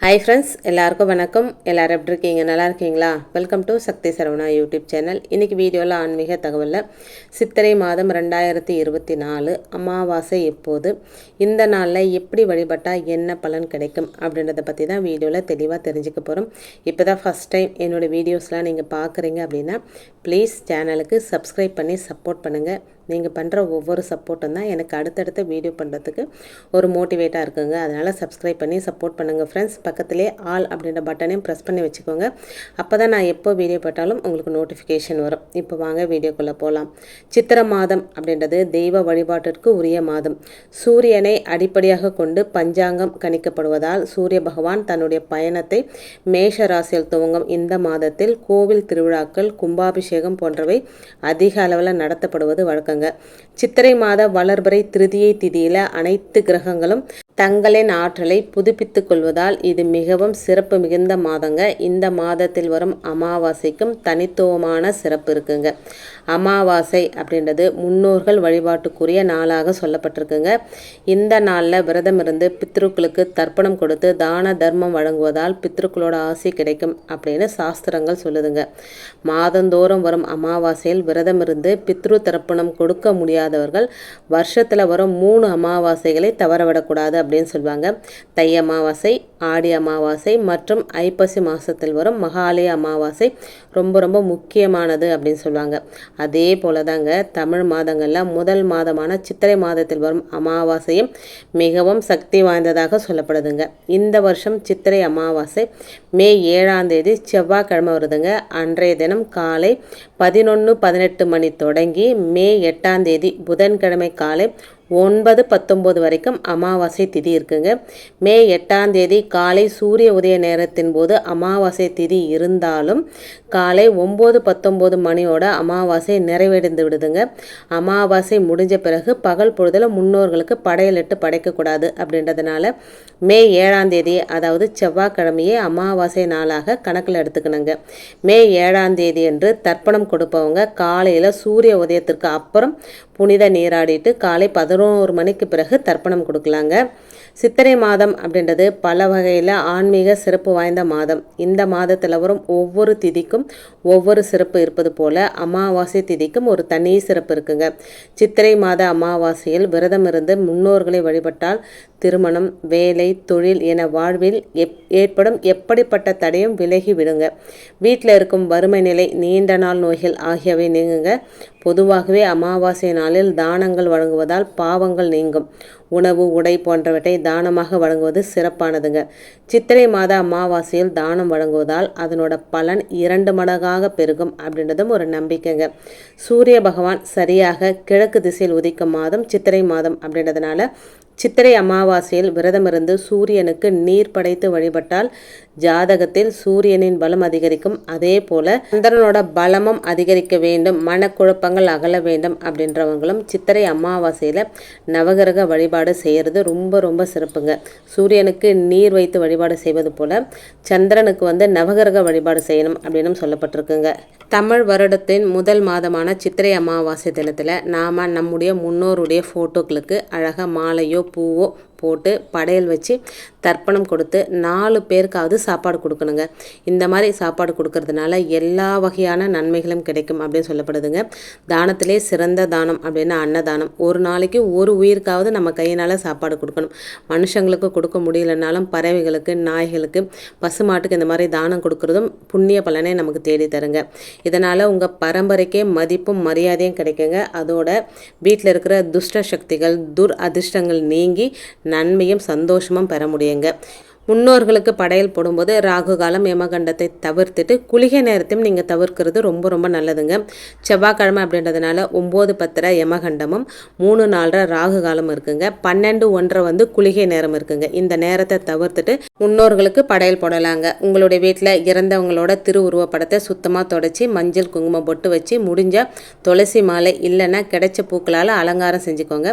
Hi friends, எல்லாருக்கும் வணக்கம். எல்லோரும் எப்படி இருக்கீங்க? நல்லா இருக்கீங்களா? Welcome to Sakthi Saravana YouTube channel. இன்றைக்கி வீடியோவில் ஆன்மீக தகவலில் சித்திரை மாதம் 2024 அமாவாசை எப்போது, இந்த நாளில் எப்படி வழிபட்டால் என்ன பலன் கிடைக்கும் அப்படின்றத பற்றி தான் வீடியோவில் தெளிவாக தெரிஞ்சுக்க போகிறோம். இப்போ தான் ஃபஸ்ட் டைம் என்னோடய வீடியோஸ்லாம் நீங்கள் பார்க்குறீங்க அப்படின்னா ப்ளீஸ் சேனலுக்கு சப்ஸ்கிரைப் பண்ணி சப்போர்ட் பண்ணுங்கள். நீங்கள் பண்ணுற ஒவ்வொரு சப்போர்ட்டும் தான் எனக்கு அடுத்தடுத்த வீடியோ பண்ணுறதுக்கு ஒரு மோட்டிவேட்டாக இருக்குங்க. அதனால் சப்ஸ்கிரைப் பண்ணி சப்போர்ட் பண்ணுங்கள் ஃப்ரெண்ட்ஸ். பக்கத்திலே ஆல் அப்படின்ற பட்டனையும் ப்ரெஸ் பண்ணி வச்சுக்கோங்க. அப்போ தான் நான் எப்போ வீடியோ போட்டாலும் உங்களுக்கு நோட்டிஃபிகேஷன் வரும். இப்போ வாங்க வீடியோக்குள்ளே போகலாம். சித்திரை மாதம் அப்படின்றது தெய்வ வழிபாட்டிற்கு உரிய மாதம். சூரியனை அடிப்படையாக கொண்டு பஞ்சாங்கம் கணிக்கப்படுவதால் சூரிய பகவான் தன்னுடைய பயணத்தை மேஷ ராசியில் துவங்கும் இந்த மாதத்தில் கோவில் திருவிழாக்கள், கும்பாபிஷேகம் போன்றவை அதிக அளவில் நடத்தப்படுவது வழக்கங்க. சித்திரை மாத வளர்பிறை திருதியை திதியில அனைத்து கிரகங்களும் தங்களின் ஆற்றலை புதுப்பித்துக் கொள்வதால் இது மிகவும் சிறப்பு மிகுந்த மாதங்க. இந்த மாதத்தில் வரும் அமாவாசைக்கும் தனித்துவமான சிறப்பு இருக்குங்க. அமாவாசை அப்படின்றது முன்னோர்கள் வழிபாட்டுக்குரிய நாளாக சொல்லப்பட்டிருக்குங்க. இந்த நாளில் விரதம் இருந்து பித்ருக்களுக்கு தர்ப்பணம் கொடுத்து தான தர்மம் வழங்குவதால் பித்ருக்களோட ஆசி கிடைக்கும் அப்படின்னு சாஸ்திரங்கள் சொல்லுதுங்க. மாதந்தோறும் வரும் அமாவாசையில் விரதம் இருந்து பித்ரு தர்ப்பணம் கொடுக்க முடியாதவர்கள் வருஷத்தில் வரும் 3 அமாவாசைகளை தவறவிடக்கூடாது அப்படின்னு சொல்லுவாங்க. தை அமாவாசை, ஆடி அமாவாசை மற்றும் ஐப்பசி மாதத்தில் வரும் மகாலய அமாவாசை ரொம்ப முக்கியமானது அப்படின்னு சொல்லுவாங்க. அதே போல தாங்க தமிழ் மாதங்களில் முதல் மாதமான சித்திரை மாதத்தில் வரும் அமாவாசையும் மிகவும் சக்தி வாய்ந்ததாக சொல்லப்படுதுங்க. இந்த வருஷம் சித்திரை அமாவாசை மே 7ஆம் தேதி செவ்வாய்க்கிழமை வருதுங்க. அன்றைய தினம் காலை 11:18 மணி தொடங்கி மே 8ஆம் தேதி புதன்கிழமை காலை 9:19 வரைக்கும் அமாவாசை திதி இருக்குங்க. மே 8ஆம் தேதி காலை சூரிய உதய நேரத்தின் போது அமாவாசை திதி இருந்தாலும் காலை 9:19 மணியோட அமாவாசை நிறைவடைந்து விடுதுங்க. அமாவாசை முடிஞ்ச பிறகு பகல் பொழுதில் முன்னோர்களுக்கு படையலிட்டு படைக்கக்கூடாது அப்படின்றதுனால மே 7ஆம் தேதி அதாவது செவ்வாய்க்கிழமையே அமாவாசை நாளாக கணக்கில் எடுத்துக்கணுங்க. மே 7ஆம் தேதி என்று தர்ப்பணம் கொடுப்பவங்க காலையில் சூரிய உதயத்திற்கு அப்புறம் புனித நீராடிட்டு காலை 11 மணிக்கு பிறகு தர்ப்பணம் கொடுக்கலாங்க. சித்திரை மாதம் அப்படின்றது பல வகையில் ஆன்மீக சிறப்பு வாய்ந்த மாதம். இந்த மாதத்தில் வரும் ஒவ்வொரு திதிக்கும் ஒவ்வொரு சிறப்பு இருப்பது போல அமாவாசை திதிக்கும் ஒரு தனி சிறப்பு இருக்குங்க. சித்திரை மாத அமாவாசையில் விரதம் இருந்து முன்னோர்களை வழிபட்டால் திருமணம், வேலை, தொழில் என வாழ்வில் ஏற்படும் எப்படிப்பட்ட தடையும் விலகி விடுங்க. வீட்டில் இருக்கும் வறுமை நிலை, நீண்ட நாள் நோய்கள் ஆகியவை நீங்குங்க. பொதுவாகவே அமாவாசை நாளில் தானங்கள் வழங்குவதால் பாவங்கள் நீங்கும். உணவு, உடை போன்றவற்றை தானமாக வழங்குவது சிறப்பானதுங்க. சித்திரை மாத அமாவாசையில் தானம் வழங்குவதால் அதனோட பலன் 2 மடங்காக பெருகும் அப்படின்றதும் ஒரு நம்பிக்கைங்க. சூரிய பகவான் சரியாக கிழக்கு திசையில் உதிக்கும் மாதம் சித்திரை மாதம் அப்படின்றதுனால சித்திரை அமாவாசையில் விரதம் இருந்து சூரியனுக்கு நீர் படைத்து வழிபட்டால் ஜாதகத்தில் சூரியனின் பலம் அதிகரிக்கும். அதே போல சந்திரனோட பலமும் அதிகரிக்க வேண்டும், மனக்குழப்பங்கள் அகல வேண்டும் அப்படின்றவங்களும் சித்திரை அமாவாசையில் நவகிரக வழிபாடு செய்கிறது ரொம்ப சிறப்புங்க. சூரியனுக்கு நீர் வைத்து வழிபாடு செய்வது போல சந்திரனுக்கு நவகிரக வழிபாடு செய்யணும் அப்படின்னு சொல்லப்பட்டிருக்குங்க. தமிழ் வருடத்தின் முதல் மாதமான சித்திரை அமாவாசை தினத்தில் நாம் நம்முடைய முன்னோருடைய ஃபோட்டோக்களுக்கு அழகாக மாலையோ பூவோ போட்டு படையல் வச்சு தர்ப்பணம் கொடுத்து 4 பேருக்காவது சாப்பாடு கொடுக்கணுங்க. இந்த மாதிரி சாப்பாடு கொடுக்கறதுனால எல்லா வகையான நன்மைகளும் கிடைக்கும் அப்படின்னு சொல்லப்படுதுங்க. தானத்திலே சிறந்த தானம் அப்படின்னா அன்னதானம். ஒரு நாளைக்கு ஒரு உயிருக்காவது நம்ம கையினால் சாப்பாடு கொடுக்கணும். மனுஷங்களுக்கு கொடுக்க முடியலனாலும் பறவைகளுக்கு, நாய்களுக்கு, பசுமாட்டுக்கு இந்த மாதிரி தானம் கொடுக்கறதும் புண்ணிய பலனை நமக்கு தேடி தருங்க. இதனால் உங்கள் பரம்பரைக்கே மதிப்பும் மரியாதையும் கிடைக்குங்க. அதோட வீட்டில் இருக்கிற துஷ்ட சக்திகள், அதிர்ஷ்டங்கள் நீங்கி நன்மையும் சந்தோஷமும் பெற முடியுங்க. முன்னோர்களுக்கு படையல் போடும்போது ராகு காலம், யமகண்டத்தை தவிர்த்துட்டு குளிகை நேரத்தையும் நீங்கள் தவிர்க்கிறது ரொம்ப நல்லதுங்க. செவ்வாய்க்கிழமை அப்படின்றதுனால 9:10 யமகண்டமும் 3:04 ராகு காலம் இருக்குங்க. 12:01 குளிகை நேரம் இருக்குங்க. இந்த நேரத்தை தவிர்த்துட்டு முன்னோர்களுக்கு படையல் போடலாங்க. உங்களுடைய வீட்டில் இறந்தவங்களோட திருவுருவ படத்தை சுத்தமாக தொடச்சி மஞ்சள் குங்குமம் பொட்டு வச்சு முடிஞ்சால் துளசி மாலை இல்லைன்னா கிடைச்ச பூக்களால் அலங்காரம் செஞ்சுக்கோங்க.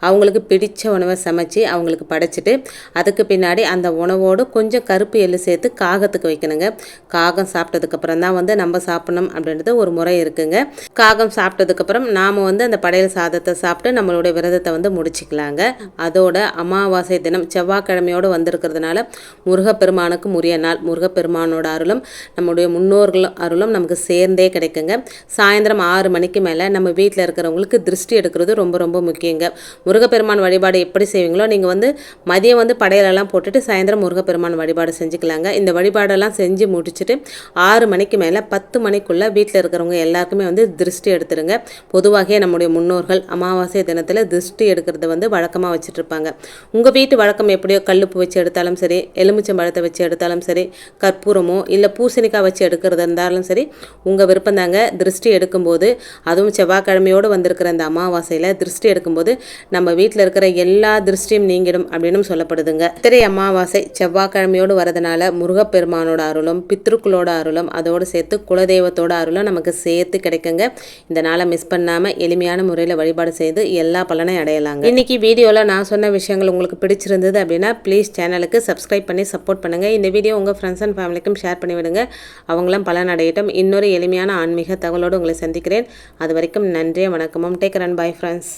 அவங்களுக்கு பிடிச்ச உணவை சமைச்சு அவங்களுக்கு படைச்சிட்டு அதுக்கு பின்னாடி அந்த உணவு உணவோடு கொஞ்சம் கருப்பு எள்ளு சேர்த்து காகத்துக்கு வைக்கணுங்க. காகம் சாப்பிட்டதுக்கப்புறம் தான் வந்து நம்ம சாப்பிடணும் அப்படின்றது ஒரு முறை இருக்குங்க. காகம் சாப்பிட்டதுக்கப்புறம் நாம் வந்து அந்த படையல் சாதத்தை சாப்பிட்டு நம்மளுடைய விரதத்தை வந்து முடிச்சுக்கலாங்க. அதோட அமாவாசை தினம் செவ்வாய்க்கிழமையோடு வந்திருக்கிறதுனால முருகப்பெருமானுக்கு உரிய நாள். முருகப்பெருமானோட அருளும் நம்முடைய முன்னோர்கள் அருளும் நமக்கு சேர்ந்தே கிடைக்குங்க. சாயந்தரம் 6 மணிக்கு மேலே நம்ம வீட்டில் இருக்கிறவங்களுக்கு திருஷ்டி எடுக்கிறது ரொம்ப ரொம்ப முக்கியங்க. முருகப்பெருமான் வழிபாடு எப்படி செய்வீங்களோ நீங்கள் வந்து மதியம் வந்து படையலெல்லாம் போட்டுட்டு சாயந்தரம் முருகப்பெருமான் வழிபாடு செஞ்சுக்கலாங்க. இந்த வழிபாடெல்லாம் செஞ்சு முடிச்சுட்டு 6 மணிக்கு மேலே 10 மணிக்குள்ளே வீட்டில் இருக்கிறவங்க எல்லாருக்குமே வந்து திருஷ்டி எடுத்துருங்க. பொதுவாக நம்முடைய முன்னோர்கள் அமாவாசை தினத்தில் திருஷ்டி எடுக்கிறது வந்து வழக்கமாக வச்சுட்டு இருப்பாங்க. உங்கள் வீட்டு வழக்கம் எப்படியோ கல்லுப்பு வச்சு எடுத்தாலும் சரி, எலுமிச்சம்பழத்தை வச்சு எடுத்தாலும் சரி, கற்பூரமோ இல்லை பூசணிக்காய் வச்சு எடுக்கிறது இருந்தாலும் சரி, உங்கள் விருப்பம் தாங்க. திருஷ்டி எடுக்கும்போது அதுவும் செவ்வாய்க்கிழமையோடு வந்திருக்கிற அந்த அமாவாசையில் திருஷ்டி எடுக்கும்போது நம்ம வீட்டில் இருக்கிற எல்லா திருஷ்டியும் நீங்கிடும் அப்படின்னு சொல்லப்படுதுங்க. சித்திரை அமாவாசை செவ்வாய்க்கிழமையோடு வரதுனால முருகப்பெருமானோட அருளும் பித்ருக்களோட அருளும் அதோடு சேர்த்து குலதெய்வத்தோட அருளும் நமக்கு சேர்த்து கிடைக்குங்க. இந்த நாளை மிஸ் பண்ணாமல் எளிமையான முறையில் வழிபாடு செய்து எல்லா பலனையும் அடையலாங்க. இன்னைக்கு வீடியோவில் நான் சொன்ன விஷயங்கள் உங்களுக்கு பிடிச்சிருந்தது அப்படின்னா ப்ளீஸ் சேனலுக்கு சப்ஸ்கிரைப் பண்ணி சப்போர்ட் பண்ணுங்கள். இந்த வீடியோ உங்கள் ஃப்ரெண்ட்ஸ் அண்ட் ஃபேமிலிக்கும் ஷேர் பண்ணிவிடுங்க. அவங்களும் பலன் அடையட்டும். இன்னொரு எளிமையான ஆன்மீக தகவலோடு உங்களை சந்திக்கிறேன். அது வரைக்கும் நன்றி, வணக்கமும். Take care and bye friends.